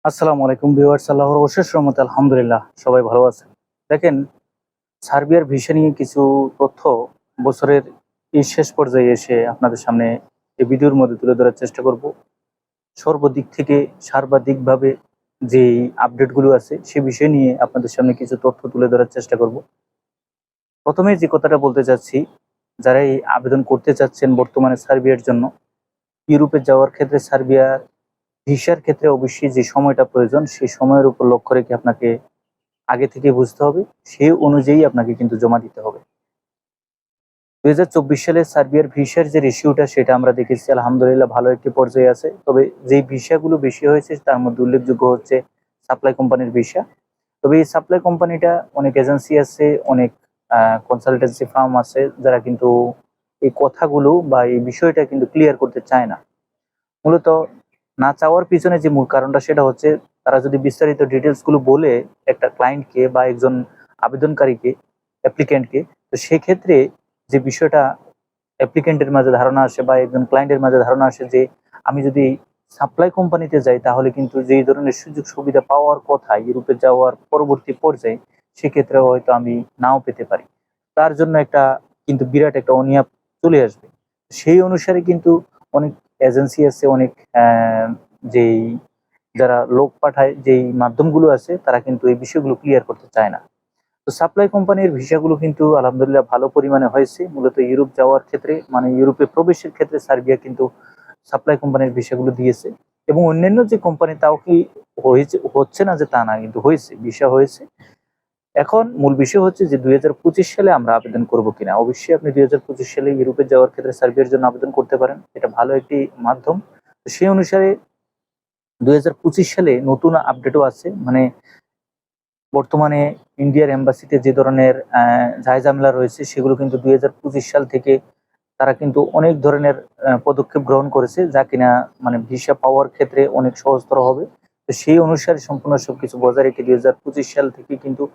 আসসালামু আলাইকুম ভিউয়ার্স, আল্লাহর অশেষ রহমতে আলহামদুলিল্লাহ সবাই ভালো আছেন। দেখেন, সার্বিয়ার ভিসা নিয়ে কিছু তথ্য বছরের এই শেষ পর্যায়ে এসে আপনাদের সামনে এই ভিডিওর মধ্যে তুলে ধরার চেষ্টা করব। সর্বদিক থেকে সার্বাধিকভাবে যেই আপডেটগুলো আছে সে বিষয় নিয়ে আপনাদের সামনে কিছু তথ্য তুলে ধরার চেষ্টা করব। প্রথমে যে কথাটা বলতে চাচ্ছি, যারা এই আবেদন করতে চাচ্ছেন বর্তমানে সার্বিয়ার জন্য, ইউরোপে যাওয়ার ক্ষেত্রে সার্বিয়ার ভিসার ক্ষেত্রে অবশ্যই যে সময়টা প্রয়োজন সেই সময়ের উপর লক্ষ্য রেখে আপনাকে আগে থেকে বুঝতে হবে, সেই অনুযায়ী আপনাকে কিন্তু জমা দিতে হবে। 2024 সালে সার্বিয়ার ভিসার যে রেশিওটা সেটা আমরা দেখেছি, আলহামদুলিল্লাহ ভালো একটি পর্যায়ে আছে। তবে যেই ভিসাগুলো বেশি হয়েছে তার মধ্যে উল্লেখযোগ্য হচ্ছে সাপ্লাই কোম্পানির ভিসা। তবে এই সাপ্লাই কোম্পানিটা অনেক এজেন্সি আছে, অনেক কনসালটেন্সি ফার্ম আছে যারা কিন্তু এই কথাগুলো বা এই বিষয়টা কিন্তু ক্লিয়ার করতে চায় না। মূলত না চাওয়ার পিছনে যে মূল কারণটা সেটা হচ্ছে, তারা যদি বিস্তারিত ডিটেলসগুলো বলে একটা ক্লায়েন্টকে বা একজন আবেদনকারীকে, অ্যাপ্লিকেন্টকে, তো সেক্ষেত্রে যে বিষয়টা অ্যাপ্লিকেন্টের মাঝে ধারণা আসে বা একজন ক্লায়েন্টের মাঝে ধারণা আসে যে আমি যদি সাপ্লাই কোম্পানিতে যাই তাহলে কিন্তু যেই ধরনের সুযোগ সুবিধা পাওয়ার কথা ইউরোপে যাওয়ার পরবর্তী পর্যায়ে সেক্ষেত্রে হয়তো আমি নাও পেতে পারি। তার জন্য একটা কিন্তু বিরাট একটা অনীহা চলে আসবে। সেই অনুসারে কিন্তু অনেক এজেন্সি আছে, অনেক যেই যারা লোক পাঠায় যেই মাধ্যমগুলো আছে তারা কিন্তু এই বিষয়গুলো ক্লিয়ার করতে চায় না। তো সাপ্লাই কোম্পানির ভিসাগুলো কিন্তু আলহামদুলিল্লাহ ভালো পরিমাণে হয়েছে। মূলত ইউরোপ যাওয়ার ক্ষেত্রে মানে ইউরোপে প্রবেশের ক্ষেত্রে সার্বিয়া কিন্তু সাপ্লাই কোম্পানির ভিসাগুলো দিয়েছে। এবং অন্যান্য যে কোম্পানি তাও কি হয়েছে, হচ্ছে না যে তা না, কিন্তু হয়েছে, ভিসা হয়েছে। এখন মূল বিষয় হচ্ছে যে 2025 সালে আমরা আবেদন করব কিনা। অবশ্যই আপনি 2025 সালে ইউরোপে যাওয়ার ক্ষেত্রে সার্বিয়ার জন্য আবেদন করতে পারেন, এটা ভালো একটি মাধ্যম। তো সেই অনুসারে 2025 সালে নতুন আপডেটও আছে। মানে বর্তমানে ইন্ডিয়ার এম্বাসিতে যে ধরনের ঝামেলা রয়েছে সেগুলো কিন্তু 2025 সাল থেকে তারা কিন্তু অনেক ধরনের পদক্ষেপ গ্রহণ করেছে, যা কিনা মানে ভিসা পাওয়ার ক্ষেত্রে অনেক সহজতর হবে। তো সেই অনুসারে সম্পূর্ণ সবকিছু বজায় রেখে 2025 সাল থেকে কিন্তু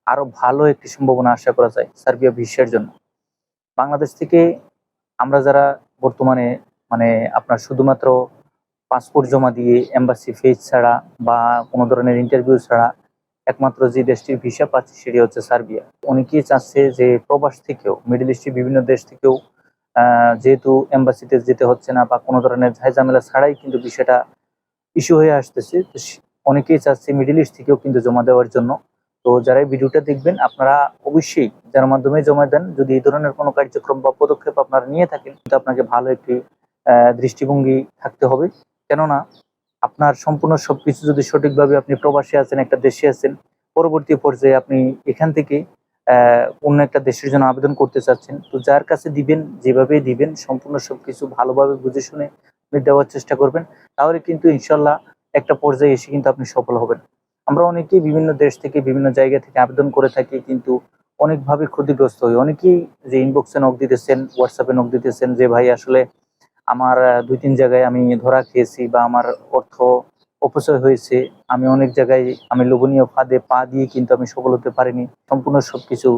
আরো ভালো একটি সম্ভাবনা আশা করা যায় সার্বিয়া ভিসার জন্য। বাংলাদেশ থেকে আমরা যারা বর্তমানে মানে আপনার শুধুমাত্র পাসপোর্ট জমা দিয়ে এম্বাসি ফিজ ছাড়া বা কোনো ধরনের ইন্টারভিউ ছাড়া একমাত্র যে দেশটির ভিসা পাচ্ছে সেটি হচ্ছে সার্বিয়া। অনেকেই চাচ্ছে যে প্রবাস থেকেও, মিডল ইস্টের বিভিন্ন দেশ থেকেও যেহেতু এম্বাসিতে যেতে হচ্ছে না বা কোনো ধরনের ঝামেলা ছাড়াই কিন্তু বিষয়টা ইস্যু হয়ে আসতেছে, তো অনেকেই চাচ্ছে মিডল ইস্ট থেকেও কিন্তু জমা দেওয়ার জন্য। তো যারা এই ভিডিওটা দেখবেন আপনারা অবশ্যই যার মাধ্যমে জমা দেন, যদি এই ধরনের কোনো কার্যক্রম বা পদক্ষেপ আপনারা নিয়ে থাকেন কিন্তু আপনাকে ভালো একটি দৃষ্টিভঙ্গি থাকতে হবে। কেননা আপনার সম্পূর্ণ সবকিছু যদি সঠিকভাবে আপনি প্রবাসে আছেন, একটা দেশে আছেন, পরবর্তী পর্যায়ে আপনি এখান থেকে অন্য একটা দেশের জন্য আবেদন করতে চাচ্ছেন, তো যার কাছে দিবেন যেভাবেই দিবেন সম্পূর্ণ সবকিছু ভালোভাবে বুঝে শুনে আপনি দেওয়ার চেষ্টা করবেন। তাহলে কিন্তু ইনশাল্লাহ একটা পর্যায়ে এসে কিন্তু আপনি সফল হবেন। আমরা অনেকেই বিভিন্ন দেশ থেকে বিভিন্ন জায়গা থেকে আবেদন করে থাকি, কিন্তু অনেকভাবে ক্ষতিগ্রস্ত হই। অনেকেই যে ইনবক্সে নক দিতেছেন, হোয়াটসঅ্যাপে নক দিতেছেন যে ভাই আসলে আমার ২-৩ জায়গায় আমি ধরা খেয়েছি বা আমার অর্থ অপচয় হয়েছে। আমি অনেক জায়গায় আমি লোভনীয় ফাঁদে পা দিয়ে কিন্তু আমি সফল হতে পারিনি। সম্পূর্ণ সবকিছু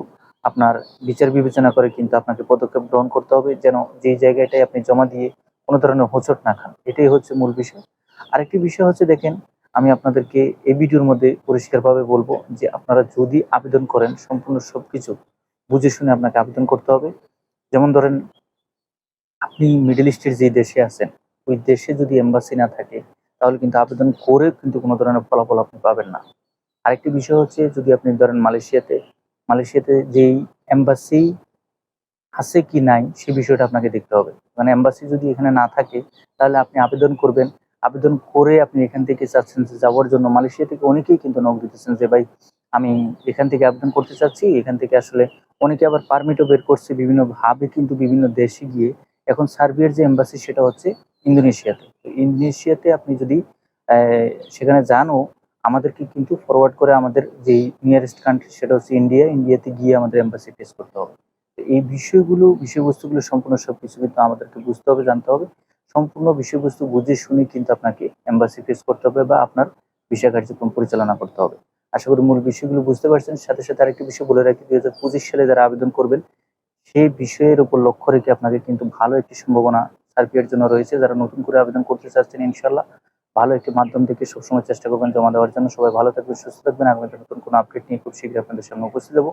আপনার বিচার বিবেচনা করে কিন্তু আপনাকে পদক্ষেপ গ্রহণ করতে হবে, যেন যেই জায়গাটায় আপনি জমা দিয়ে কোনো ধরনের হোঁচট না খান। এটাই হচ্ছে মূল বিষয়। আরেকটি বিষয় হচ্ছে, দেখেন, আমি আপনাদেরকে এই ভিডিওর মধ্যে পরিষ্কারভাবে বলব যে আপনারা যদি আবেদন করেন সম্পূর্ণ সবকিছু বুঝে শুনে আপনাকে আবেদন করতে হবে। যেমন ধরেন, আপনি মিডল ইস্টের যে দেশে আছেন ওই দেশে যদি এম্বাসি না থাকে তাহলে কিন্তু আবেদন করে কিন্তু কোনো ধরনের ফলাফল আপনি পাবেন না। আরেকটি বিষয় হচ্ছে, যদি আপনি ধরেন মালয়েশিয়াতে যেই এম্বাসি আছে কি নাই সে বিষয়টা আপনাকে দেখতে হবে। মানে এম্বাসি যদি এখানে না থাকে তাহলে আপনি আবেদন করবেন, আবেদন করে আপনি এখান থেকে চাচ্ছেন যে যাওয়ার জন্য। মালয়েশিয়া থেকে অনেকেই কিন্তু নক দিতেছেন যে ভাই আমি এখান থেকে আবেদন করতে চাচ্ছি, এখান থেকে আসলে অনেকে আবার পারমিটও বের করছে বিভিন্নভাবে কিন্তু বিভিন্ন দেশে গিয়ে। এখন সার্বিয়ার যে এম্বাসি সেটা হচ্ছে ইন্দোনেশিয়াতে। তো ইন্দোনেশিয়াতে আপনি যদি সেখানে যানও, আমাদেরকে কিন্তু ফরওয়ার্ড করে আমাদের যেই নিয়ারেস্ট কান্ট্রি সেটা হচ্ছে ইন্ডিয়াতে গিয়ে আমাদের এম্বাসি ফেস করতে হবে। এই বিষয়বস্তুগুলো সম্পূর্ণ সবকিছু কিন্তু আমাদেরকে বুঝতে হবে, জানতে হবে। সম্পূর্ণ বিষয়বস্তু বুঝে শুনে কিন্তু আপনাকে এম্বাসি ফেস করতে হবে বা আপনার ভিসা কার্যক্রম পরিচালনা করতে হবে। আশা করি মূল বিষয়গুলো বুঝতে পারছেন। সাথে সাথে আরেকটি বিষয় বলে রাখি, 2025 সালে যারা আবেদন করবেন সেই বিষয়ের উপর লক্ষ্য রেখে আপনাকে কিন্তু ভালো একটি সম্ভাবনা সার্বিয়ার জন্য রয়েছে। যারা নতুন করে আবেদন করতে চাচ্ছেন ইনশাল্লাহ ভালো একটি মাধ্যম থেকে সবসময় চেষ্টা করবেন জমা দেওয়ার জন্য। সবাই ভালো থাকবেন, সুস্থ থাকবেন। আগামীতে নতুন কোনো আপডেট নিয়ে খুব শীঘ্রই আপনাদের সামনে উপস্থিত হবো।